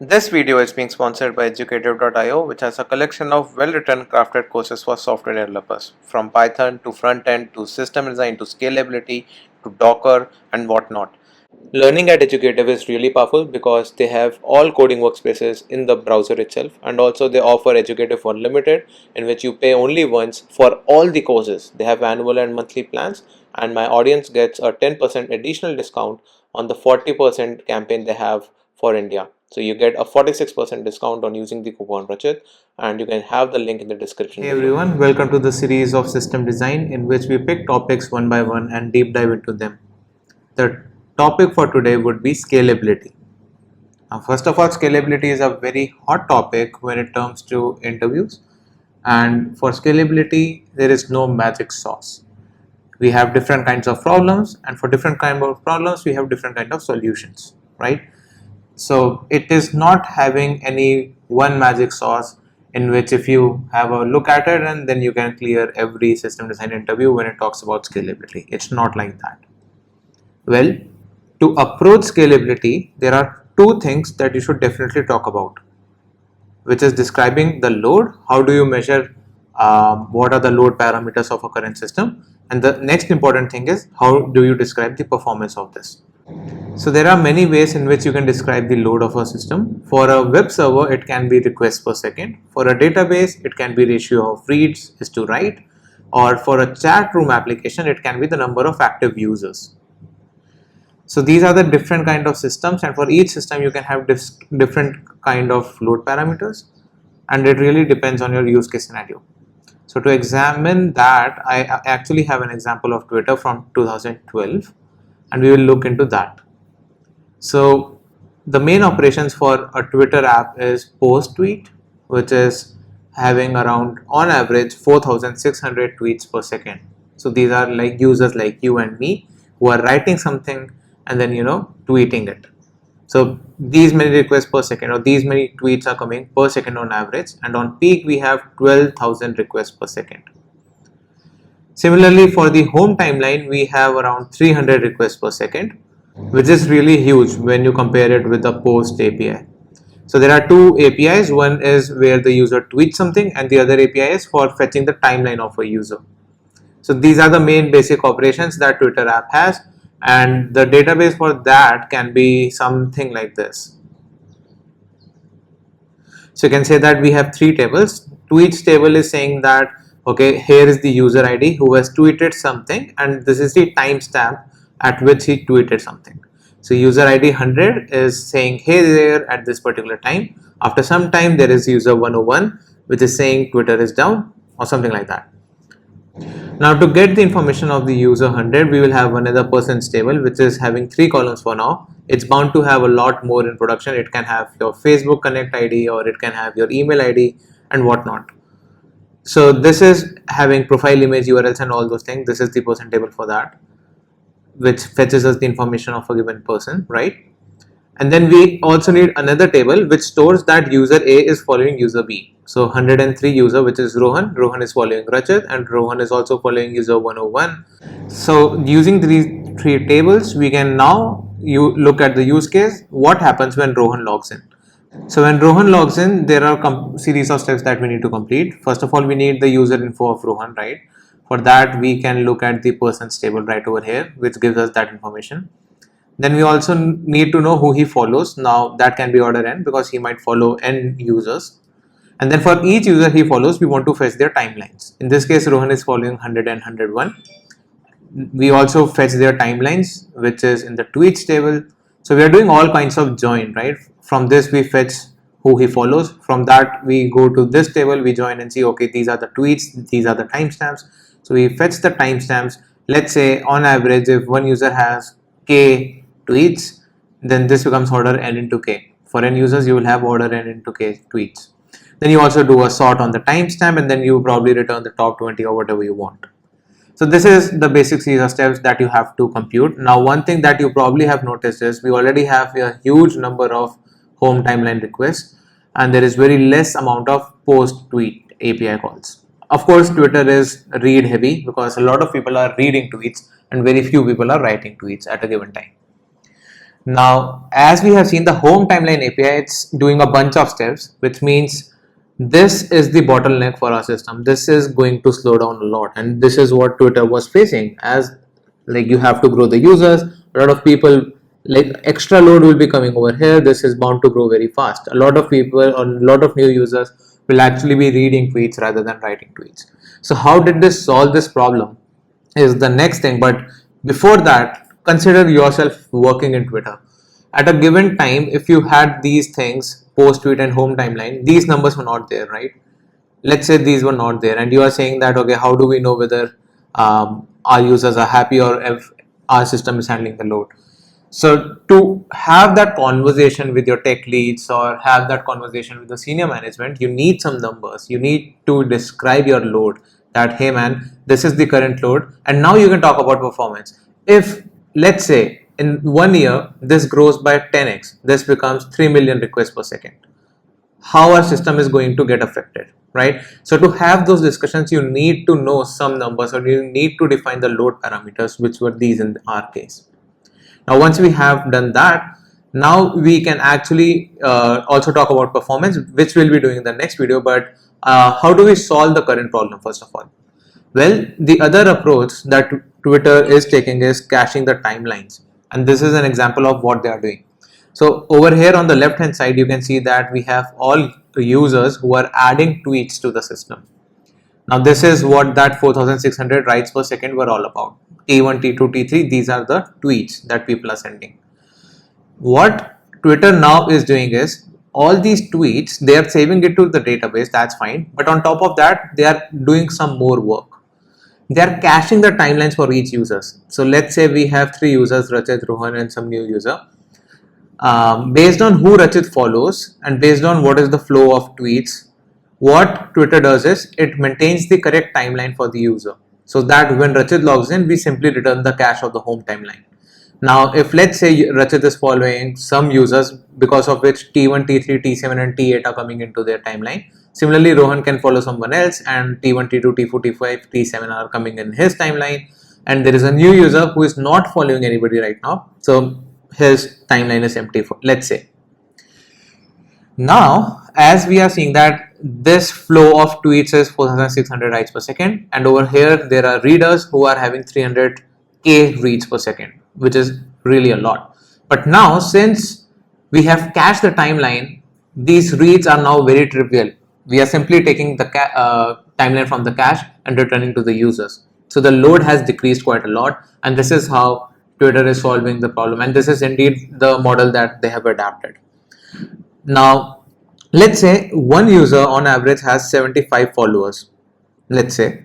This video is being sponsored by 𝗣𝗥𝗢𝗙𝗦𝗧𝗦, which has a collection of well-written crafted courses for software developers, from Python to front-end to system design to scalability to Docker and whatnot. Learning at 𝗣𝗥𝗢𝗙 is really powerful because they have all coding workspaces in the browser itself, and also they offer 𝗣𝗥𝗢𝗙 Unlimited, in which you pay only once for all the courses. They have annual and monthly plans, and my audience gets a 10% additional discount on the 40% campaign they have for India. So you get a 46% discount on using the coupon Rachit, and you can have the link in the description. Hey everyone, welcome to the series of system design in which we pick topics one by one and deep dive into them. The topic for today would be scalability. Now, first of all, scalability is a very hot topic when it comes to interviews, and for scalability there is no magic sauce. We have different kinds of problems, and for different kind of problems we have different kind of solutions, right? So it is not having any one magic sauce in which if you have a look at it and then you can clear every system design interview when it talks about scalability. It's not like that. Well, to approach scalability, there are two things that you should definitely talk about, which is describing the load. How do you measure what are the load parameters of a current system? And the next important thing is how do you describe the performance of this? So there are many ways in which you can describe the load of a system. For a web server, it can be requests per second. For a database, it can be ratio of reads is to write. Or for a chat room application, it can be the number of active users. So these are the different kind of systems, and for each system you can have different kind of load parameters, and it really depends on your use case scenario. So to examine that, I actually have an example of Twitter from 2012, and we will look into that. So the main operations for a Twitter app is post tweet, which is having around on average 4,600 tweets per second. So these are like users like you and me who are writing something and then tweeting it. So these many requests per second or these many tweets are coming per second on average, and on peak we have 12,000 requests per second. Similarly, for the home timeline we have around 300 requests per second, which is really huge when you compare it with the post API. So there are two APIs. One is where the user tweets something, and the other API is for fetching the timeline of a user. So these are the main basic operations that Twitter app has, and the database for that can be something like this. So you can say that we have three tables. To each table is saying that, okay, here is the user ID who has tweeted something, and this is the timestamp at which he tweeted something. So user ID 100 is saying, hey there, at this particular time. After some time there is user 101 which is saying Twitter is down or something like that. Now to get the information of the user 100, we will have another person's table which is having three columns for now. It's bound to have a lot more in production. It can have your Facebook Connect ID, or it can have your email ID and whatnot. So this is having profile image, URLs and all those things. This is the person table for that, which fetches us the information of a given person, right? And then we also need another table which stores that user A is following user B. So 103 user, which is Rohan is following Rachit, and Rohan is also following user 101. So using these three tables, we can now look at the use case. What happens when Rohan logs in? So when Rohan logs in, there are a series of steps that we need to complete. First of all, we need the user info of Rohan, right? For that, we can look at the person's table right over here, which gives us that information. Then we also need to know who he follows. Now that can be order n because he might follow n users. And then for each user he follows, we want to fetch their timelines. In this case, Rohan is following 100 and 101. We also fetch their timelines, which is in the tweets table. So we are doing all kinds of join, right? From this we fetch who he follows. From that we go to this table, we join and see, okay, these are the tweets, these are the timestamps. So we fetch the timestamps. Let's say on average, if one user has k tweets, then this becomes order n into k. For n users, you will have order n into k tweets. Then you also do a sort on the timestamp, and then you probably return the top 20 or whatever you want. So this is the basic series of steps that you have to compute. Now one thing that you probably have noticed is we already have a huge number of home timeline requests, and there is very less amount of post tweet API calls. Of course, Twitter is read heavy because a lot of people are reading tweets and very few people are writing tweets at a given time. Now, as we have seen, the home timeline API, it's doing a bunch of steps, which means this is the bottleneck for our system. This is going to slow down a lot, and this is what Twitter was facing. As like you have to grow the users, a lot of people, like extra load will be coming over here. This is bound to grow very fast. A lot of people or a lot of new users will actually be reading tweets rather than writing tweets. So how did this solve this problem is the next thing. But before that, consider yourself working in Twitter. At a given time, if you had these things, post tweet and home timeline, these numbers were not there, right? Let's say these were not there, and you are saying that, okay, how do we know whether our users are happy or if our system is handling the load? So to have that conversation with your tech leads or have that conversation with the senior management, you need some numbers. You need to describe your load, that hey man, this is the current load, and now you can talk about performance. If let's say in 1 year this grows by 10x, this becomes 3 million requests per second, how our system is going to get affected, right? So to have those discussions, you need to know some numbers, or you need to define the load parameters, which were these in our case. Now, once we have done that, now we can actually also talk about performance, which we'll be doing in the next video. But how do we solve the current problem, first of all? Well, the other approach that Twitter is taking is caching the timelines. And this is an example of what they are doing. So over here on the left hand side, you can see that we have all users who are adding tweets to the system. Now this is what that 4600 writes per second were all about. T1, T2, T3, these are the tweets that people are sending. What Twitter now is doing is, all these tweets, they are saving it to the database, that's fine. But on top of that, they are doing some more work. They are caching the timelines for each users. So let's say we have 3 users, Rachit, Rohan, and some new user. Based on who Rachit follows and based on what is the flow of tweets, what Twitter does is it maintains the correct timeline for the user, so that when Rachit logs in, we simply return the cache of the home timeline. Now, if let's say Rachit is following some users, because of which T1, T3, T7 and T8 are coming into their timeline, similarly Rohan can follow someone else, and T1, T2, T4, T5, T7 are coming in his timeline, and there is a new user who is not following anybody right now, so his timeline is empty, for let's say. Now, as we are seeing that this flow of tweets is 4600 writes per second, and over here there are readers who are having 300k reads per second, which is really a lot. But now, since we have cached the timeline, these reads are now very trivial. We are simply taking the timeline from the cache and returning to the users. So the load has decreased quite a lot, and this is how Twitter is solving the problem, and this is indeed the model that they have adapted. Now, let's say one user on average has 75 followers, let's say.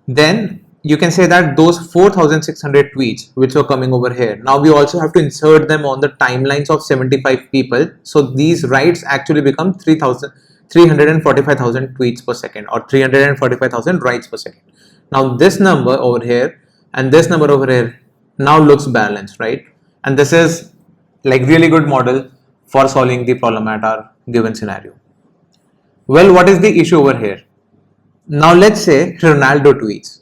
Then you can say that those 4600 tweets which are coming over here, now we also have to insert them on the timelines of 75 people. So these writes actually become 345,000 tweets per second, or 345,000 writes per second. Now this number over here and this number over here now looks balanced, right? And this is like really good model for solving the problem at our given scenario. Well, what is the issue over here? Now let's say Ronaldo tweets.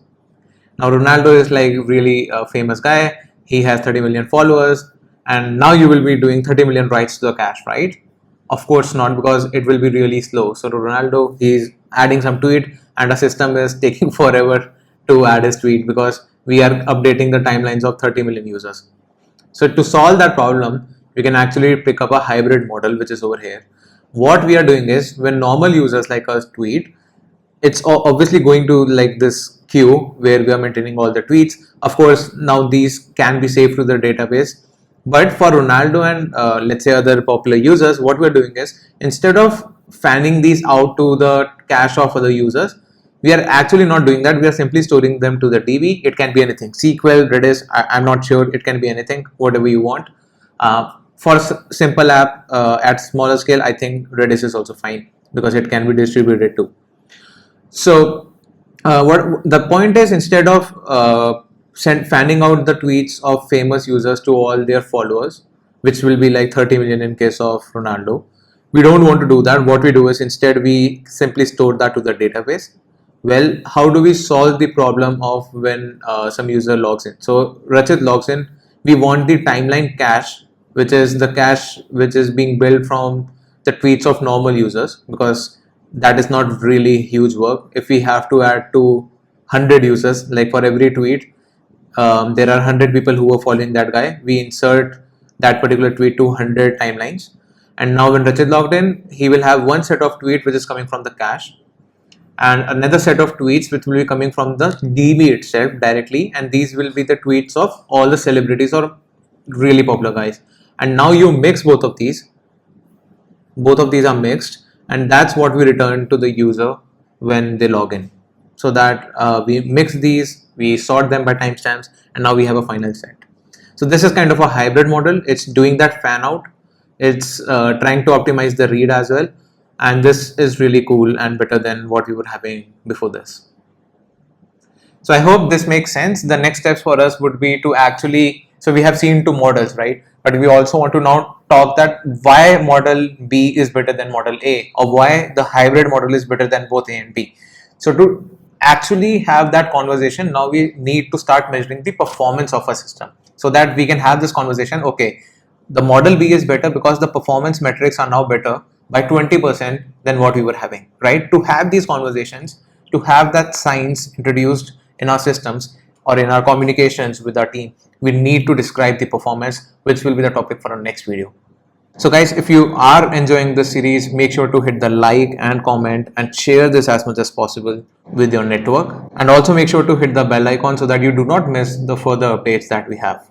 Now Ronaldo is like really a famous guy. He has 30 million followers, and now you will be doing 30 million writes to the cache, right? Of course not, because it will be really slow. So to Ronaldo, he's adding some tweet and the system is taking forever to add his tweet because we are updating the timelines of 30 million users. So to solve that problem, we can actually pick up a hybrid model, which is over here. What we are doing is, when normal users like us tweet, it's obviously going to like this queue where we are maintaining all the tweets. Of course, now these can be saved to the database. But for Ronaldo and let's say other popular users, what we're doing is, instead of fanning these out to the cache of other users, we are actually not doing that. We are simply storing them to the DB. It can be anything, SQL, Redis, I'm not sure. It can be anything, whatever you want. For simple app at smaller scale, I think Redis is also fine because it can be distributed too. So what the point is, instead of fanning out the tweets of famous users to all their followers, which will be like 30 million in case of Ronaldo, we don't want to do that. What we do is, instead we simply store that to the database. Well, how do we solve the problem of when some user logs in? So Rachit logs in, we want the timeline cache which is the cache which is being built from the tweets of normal users, because that is not really huge work. If we have to add to 100 users, like for every tweet, there are 100 people who are following that guy, we insert that particular tweet to 100 timelines, and now when Rachit logged in, he will have one set of tweet which is coming from the cache, and another set of tweets which will be coming from the DB itself directly, and these will be the tweets of all the celebrities or really popular guys. And now you mix both of these are mixed, and that's what we return to the user when they log in. So that we mix these, we sort them by timestamps, and now we have a final set. So this is kind of a hybrid model. It's doing that fan out, it's trying to optimize the read as well, and this is really cool and better than what we were having before this. So I hope this makes sense. The next steps for us would be to actually, so we have seen two models, right? But we also want to now talk that why model B is better than model A, or why the hybrid model is better than both A and B. So to actually have that conversation, now we need to start measuring the performance of a system, so that we can have this conversation. Okay, the model B is better because the performance metrics are now better by 20% than what we were having, right? To have these conversations, to have that science introduced in our systems or in our communications with our team, we need to describe the performance, which will be the topic for our next video. So guys, if you are enjoying this series, make sure to hit the like and comment and share this as much as possible with your network, and also make sure to hit the bell icon so that you do not miss the further updates that we have.